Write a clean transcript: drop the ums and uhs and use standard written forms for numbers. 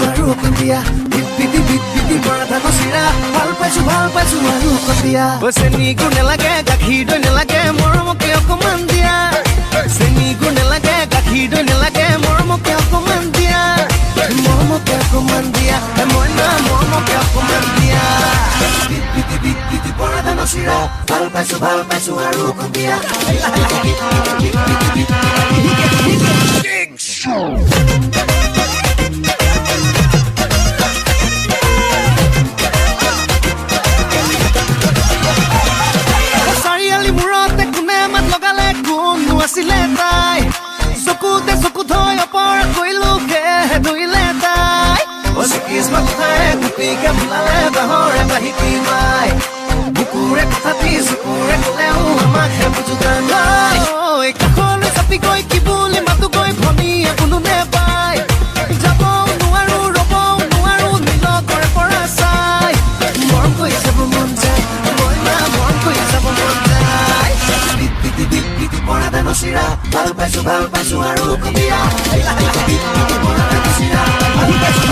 আৰু কন্দিয়া বিপিতি বিপিতি পৰাধা নচিৰা ভাল পাইছো আৰু কন্দিয়া চেনি গুণ নেলাগে গাখীৰ দৈ নেলাগে মৰমকে অকমান দিয়া চেনি গুণ নেলাগে গাখীৰ দৈ নেলাগে মৰমকে অকমান দিয়া মইনা মৰমকে অকমান দিয়া বিপিতি বিপিতি পৰাধা নচিৰা ভাল পাইছো আৰু কন্দিয়া চাৰিআলি মূৰতে কোনে মাত লগালে কোনো আছিলে তাই চকুতে চকু থৈ অপৰাধ কৰিলো ধৰিলে তাই কিসমত খাই গোপীকে বোলালে বাহৰে বাহিতি মাই বুকুৰে কথাটি চকুৰে কলেও আমাকহে বুজোতা নাই কাষলৈ চাপি গৈ কি বুলি মাতো গৈ ভনীয়ে কোনো নেপায় যাব নোৱাৰো ৰ'ব নোৱাৰো নীলকৰে পৰা চাই মৰম কৰি যাব মন যায় মইনা মৰম কৰি যাব মন যায় বিপিতি পৰাধা নচিৰা ভাল পাইছো আৰু কবিয়া বিপিতি পৰাধা নচিৰা ভাল পাইছো